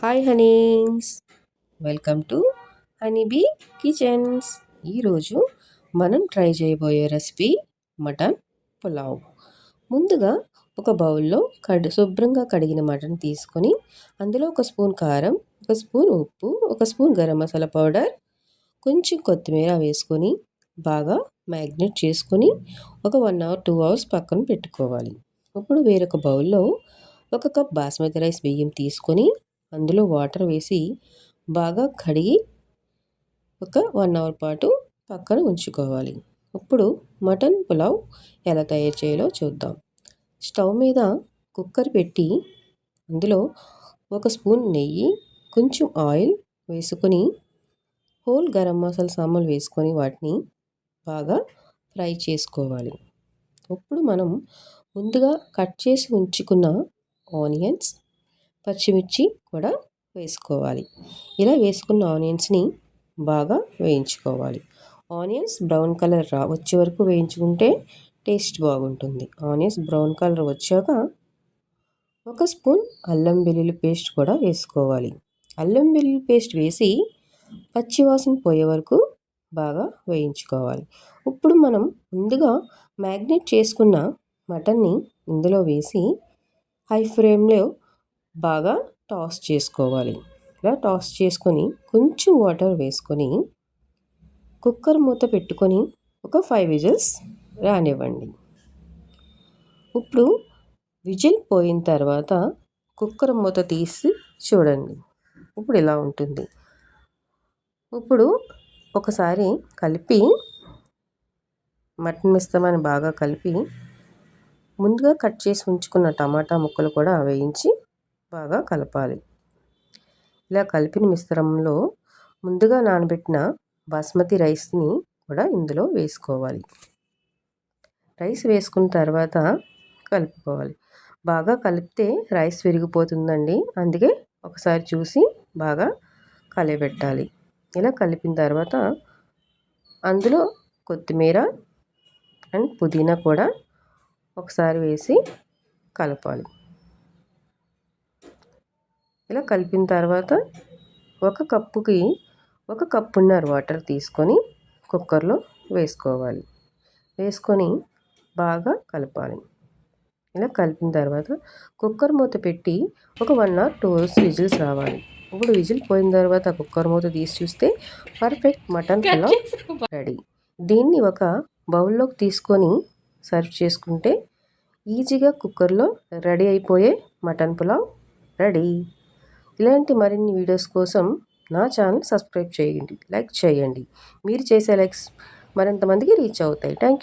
Hi Honey's, welcome to honeybee kitchens. ఈరోజు మనం try చేయబోయే రెసిపీ మటన్ పులావ్. ముందుగా ఒక బౌల్లో శుభ్రంగా కడిగిన మటన్ తీసుకొని అందులో ఒక స్పూన్ కారం, ఒక స్పూన్ ఉప్పు, ఒక స్పూన్ గరం మసాలా పౌడర్, కొంచెం కొత్తిమీర వేసుకొని బాగా మ్యాగ్నేట్ చేసుకొని ఒక 1 అవర్ 2 అవర్స్ పక్కన పెట్టుకోవాలి. ఇప్పుడు వేరొక బౌల్లో ఒక కప్ బాస్మతి రైస్ బియ్యం తీసుకొని అందులో వాటర్ వేసి బాగా కడిగి ఒక 1 అవర్ పాటు పక్కన ఉంచుకోవాలి. ఇప్పుడు మటన్ పులావ్ ఎలా తయారు చేయాలో చూద్దాం. స్టవ్ మీద కుక్కర్ పెట్టి అందులో ఒక స్పూన్ నెయ్యి, కొంచెం ఆయిల్ వేసుకొని హోల్ గరం మసాలా సామాన్లు వేసుకొని వాటిని బాగా ఫ్రై చేసుకోవాలి. ఇప్పుడు మనం ముందుగా కట్ చేసి ఉంచుకున్న ఆనియన్స్, పచ్చిమిర్చి కూడా వేసుకోవాలి. ఇలా వేసుకున్న ఆనియన్స్ని బాగా వేయించుకోవాలి. ఆనియన్స్ బ్రౌన్ కలర్ వచ్చే వరకు వేయించుకుంటే టేస్ట్ బాగుంటుంది. ఆనియన్స్ బ్రౌన్ కలర్ వచ్చాక ఒక స్పూన్ అల్లం వెల్లుల్లి పేస్ట్ కూడా వేసుకోవాలి. అల్లం వెల్లుల్లి పేస్ట్ వేసి పచ్చివాసన పోయే వరకు బాగా వేయించుకోవాలి. ఇప్పుడు మనం ముందుగా మ్యాగ్నేట్ చేసుకున్న మటన్ని ఇందులో వేసి హై ఫ్లేమ్లో బాగా టాస్ చేసుకోవాలి. ఇలా టాస్ చేసుకొని కొంచెం వాటర్ వేసుకొని కుక్కర్ మూత పెట్టుకొని ఒక 5 విజిల్స్ రానివ్వండి. ఇప్పుడు విజిల్ పోయిన తర్వాత కుక్కర్ మూత తీసి చూడండి. ఇప్పుడు ఇలా ఉంటుంది. ఇప్పుడు ఒకసారి కలిపి మటన్ మిశ్రమాన్ని బాగా కలిపి ముందుగా కట్ చేసి ఉంచుకున్న టమాటా ముక్కలు కూడా వేయించి బాగా కలపాలి. ఇలా కలిపిన మిశ్రమంలో ముందుగా నానబెట్టిన బాస్మతి రైస్ని కూడా ఇందులో వేసుకోవాలి. రైస్ వేసుకున్న తర్వాత కలుపుకోవాలి. బాగా కలిపితే రైస్ విరిగిపోతుందండి. అందుకే ఒకసారి చూసి బాగా కలిపెట్టాలి. ఇలా కలిపిన తర్వాత అందులో కొత్తిమీర అండ్ పుదీనా కూడా ఒకసారి వేసి కలపాలి. ఇలా కలిపిన తర్వాత ఒక కప్పుకి 1 కప్పున్నర వాటర్ తీసుకొని కుక్కర్లో వేసుకోవాలి. వేసుకొని బాగా కలపాలి. ఇలా కలిపిన తర్వాత కుక్కర్ మూత పెట్టి ఒక 1 ఆర్ 2 అవర్స్ విజిల్స్ రావాలి. ఇప్పుడు విజిల్ పోయిన తర్వాత కుక్కర్ మూత తీసి చూస్తే పర్ఫెక్ట్ మటన్ పులావ్ రెడీ. దీన్ని ఒక బౌల్లోకి తీసుకొని సర్వ్ చేసుకుంటే ఈజీగా కుక్కర్లో రెడీ అయిపోయే మటన్ పులావ్ రెడీ. ఇలాంటి మరిన్ని వీడియోస్ కోసం నా ఛానల్ సబ్స్క్రైబ్ చేయండి, లైక్ చేయండి. మీరు చేసే లైక్స్ మరింతమందికి రీచ్ అవుతాయి. Thank you.